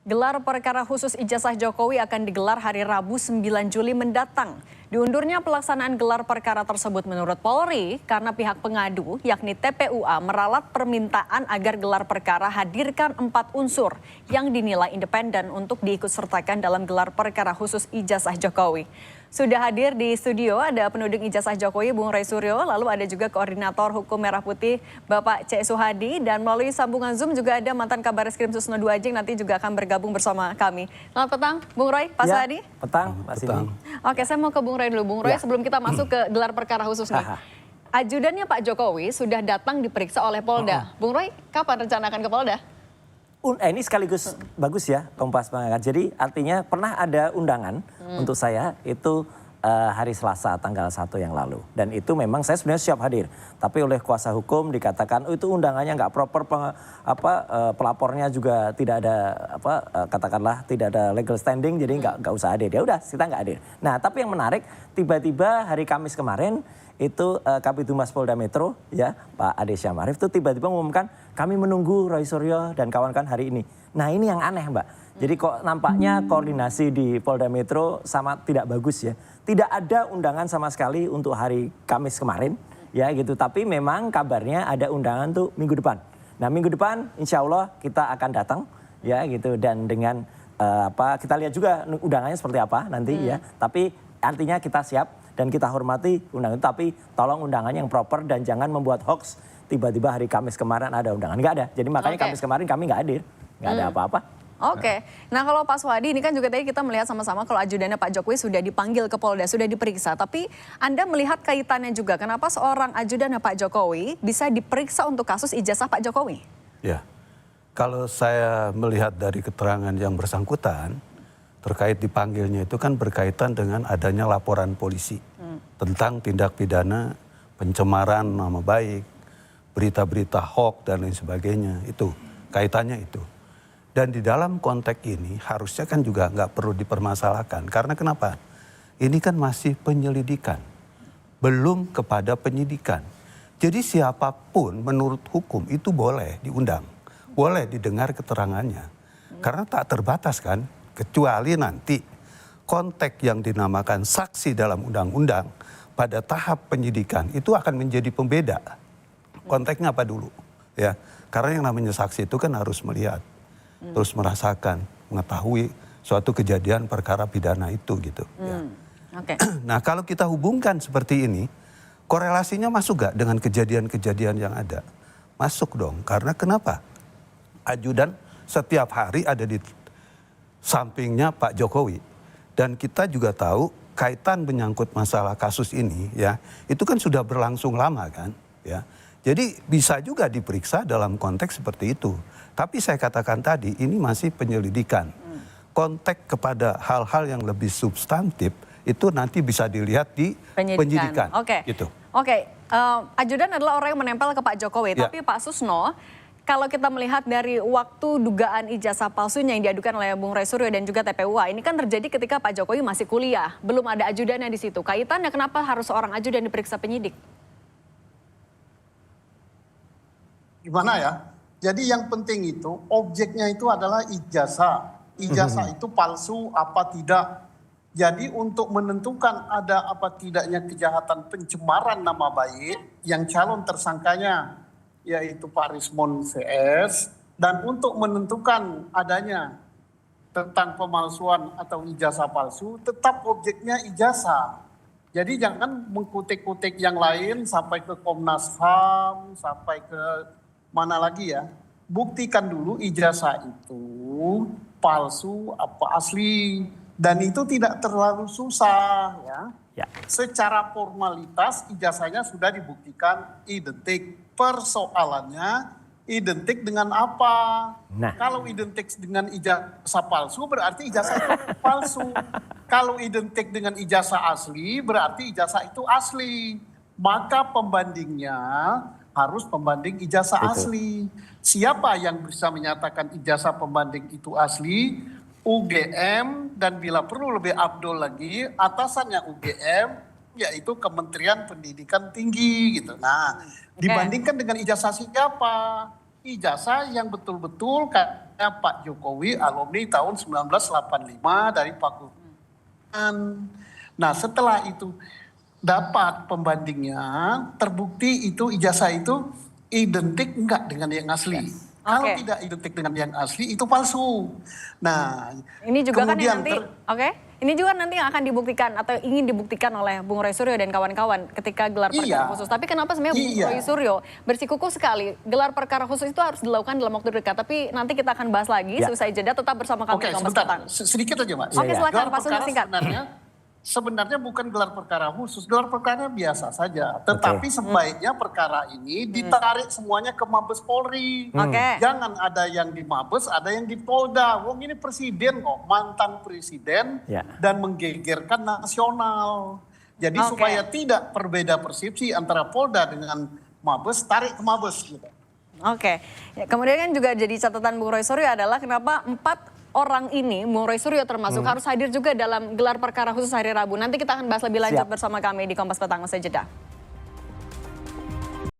Gelar perkara khusus ijazah Jokowi akan digelar hari Rabu 9 Juli mendatang. Diundurnya pelaksanaan gelar perkara tersebut menurut Polri karena pihak pengadu yakni TPUA meralat permintaan agar gelar perkara hadirkan 4 unsur yang dinilai independen untuk diikutsertakan dalam gelar perkara khusus ijazah Jokowi. Sudah hadir di studio ada penuding ijazah Jokowi Bung Roy Suryo, lalu ada juga Koordinator Hukum Merah Putih Bapak C. Suhadi, dan melalui sambungan Zoom juga ada mantan Kabareskrim Susno Duajeng nanti juga akan bergabung bersama kami. Selamat petang Bung Roy, Pak Suhadi. Petang, Pak Sindi. Oke, saya mau ke Bung Roy dulu. Bung Roy, sebelum kita masuk ke gelar perkara khusus nih. Ajudannya Pak Jokowi sudah datang diperiksa oleh Polda. Bung Roy, kapan rencana akan ke Polda? Ini sekaligus bagus ya Kompas mengangkat. Jadi artinya pernah ada undangan untuk saya itu hari Selasa tanggal 1 yang lalu. Dan itu memang saya sebenarnya siap hadir. Tapi oleh kuasa hukum dikatakan itu undangannya nggak proper, pelapornya juga tidak ada katakanlah tidak ada legal standing, jadi nggak usah hadir. Ya udah kita nggak hadir. Nah tapi yang menarik tiba-tiba hari Kamis kemarin itu Kabid Humas Polda Metro ya Pak Ade Syamarif itu tiba-tiba mengumumkan kami menunggu Roy Suryo dan kawan-kawan hari ini. Nah ini yang aneh Mbak. Jadi kok nampaknya koordinasi di Polda Metro sama tidak bagus ya. Tidak ada undangan sama sekali untuk hari Kamis kemarin ya gitu. Tapi memang kabarnya ada undangan tuh minggu depan. Nah minggu depan insya Allah kita akan datang ya gitu. Dan dengan kita lihat juga undangannya seperti apa nanti ya. Tapi artinya kita siap. Dan kita hormati undangan itu, tapi tolong undangannya yang proper dan jangan membuat hoax tiba-tiba hari Kamis kemarin ada undangan. Nggak ada, jadi makanya Kamis kemarin kami nggak hadir, nggak ada apa-apa. Oke, nah kalau Pak Suhadi ini kan juga tadi kita melihat sama-sama kalau ajudannya Pak Jokowi sudah dipanggil ke Polda, sudah diperiksa. Tapi Anda melihat kaitannya juga, kenapa seorang ajudannya Pak Jokowi bisa diperiksa untuk kasus ijazah Pak Jokowi? Ya, kalau saya melihat dari keterangan yang bersangkutan, terkait dipanggilnya itu kan berkaitan dengan adanya laporan polisi tentang tindak pidana pencemaran nama baik, berita-berita hoax dan lain sebagainya. Itu kaitannya itu. Dan di dalam konteks ini harusnya kan juga nggak perlu dipermasalahkan. Karena kenapa? Ini kan masih penyelidikan, belum kepada penyidikan. Jadi siapapun menurut hukum itu boleh diundang, boleh didengar keterangannya. Karena tak terbatas kan. Kecuali nanti konteks yang dinamakan saksi dalam undang-undang pada tahap penyidikan itu akan menjadi pembeda. Konteksnya apa dulu? Ya, karena yang namanya saksi itu kan harus melihat, terus merasakan, mengetahui suatu kejadian perkara pidana itu gitu. Ya. Nah kalau kita hubungkan seperti ini, korelasinya masuk gak dengan kejadian-kejadian yang ada? Masuk dong, karena kenapa? Ajudan setiap hari ada di sampingnya Pak Jokowi. Dan kita juga tahu kaitan menyangkut masalah kasus ini ya, itu kan sudah berlangsung lama kan ya. Jadi bisa juga diperiksa dalam konteks seperti itu. Tapi saya katakan tadi ini masih penyelidikan. Konteks kepada hal-hal yang lebih substantif itu nanti bisa dilihat di penyidikan. Gitu. Ajudan adalah orang yang menempel ke Pak Jokowi, tapi Pak Susno, kalau kita melihat dari waktu dugaan ijazah palsunya yang diadukan oleh Bung Roy Suryo dan juga TPUA, ini kan terjadi ketika Pak Jokowi masih kuliah, belum ada ajudannya di situ. Kaitannya kenapa harus seorang ajudan diperiksa penyidik? Gimana ya? Jadi yang penting itu objeknya itu adalah ijazah. Ijazah itu palsu apa tidak. Jadi untuk menentukan ada apa tidaknya kejahatan pencemaran nama baik yang calon tersangkanya yaitu Pak Rismon VS, dan untuk menentukan adanya tentang pemalsuan atau ijazah palsu, tetap objeknya ijazah. Jadi jangan mengkutik-kutik yang lain sampai ke Komnas HAM, sampai ke mana lagi ya. Buktikan dulu ijazah itu palsu apa asli. Dan itu tidak terlalu susah ya. Secara formalitas ijazahnya sudah dibuktikan identik. Persoalannya identik dengan apa? Kalau identik dengan ijazah palsu berarti ijazah itu palsu. Kalau identik dengan ijazah asli berarti ijazah itu asli. Maka pembandingnya harus pembanding ijazah asli. Siapa yang bisa menyatakan ijazah pembanding itu asli? UGM, dan bila perlu lebih abdol lagi atasannya UGM, yaitu Kementerian Pendidikan Tinggi gitu. Nah, dibandingkan dengan ijazah siapa? Ijazah yang betul-betul Pak Jokowi alumni tahun 1985 dari Fakultas. Nah setelah itu dapat pembandingnya, terbukti itu ijazah itu identik enggak dengan yang asli. Kalau Oke. tidak identik dengan yang asli itu palsu. Nah, Ini juga kan yang kemudian nanti, ini juga nanti yang akan dibuktikan atau ingin dibuktikan oleh Bung Roy Suryo dan kawan-kawan ketika gelar perkara Iya. khusus. Tapi kenapa sebenarnya Bung Iya. Roy Suryo bersikukuh sekali gelar perkara khusus itu harus dilakukan dalam waktu dekat. Tapi nanti kita akan bahas lagi Ya. selesai jeda, tetap bersama kami Oke, di Kompas sebentar. Petang. Sedikit aja, Mbak. Oke, silakan, Gelar Pak Sugeng, perkara singkat. sebenarnya bukan gelar perkara khusus. Gelar perkara biasa saja. Tetapi sebaiknya perkara ini ditarik semuanya ke Mabes Polri. Oke. Jangan ada yang di Mabes, ada yang di Polda. Wong ini presiden kok, mantan presiden Ya. dan menggegerkan nasional. Jadi Oke. supaya tidak berbeda persepsi antara Polda dengan Mabes, tarik ke Mabes gitu. Oke, ya, kemudian kan juga jadi catatan Bung Roy Suryo adalah kenapa 4 orang ini, Bung Roy Suryo termasuk, harus hadir juga dalam gelar perkara khusus hari Rabu. Nanti kita akan bahas lebih lanjut Siap. bersama kami di Kompas Petang usai jeda.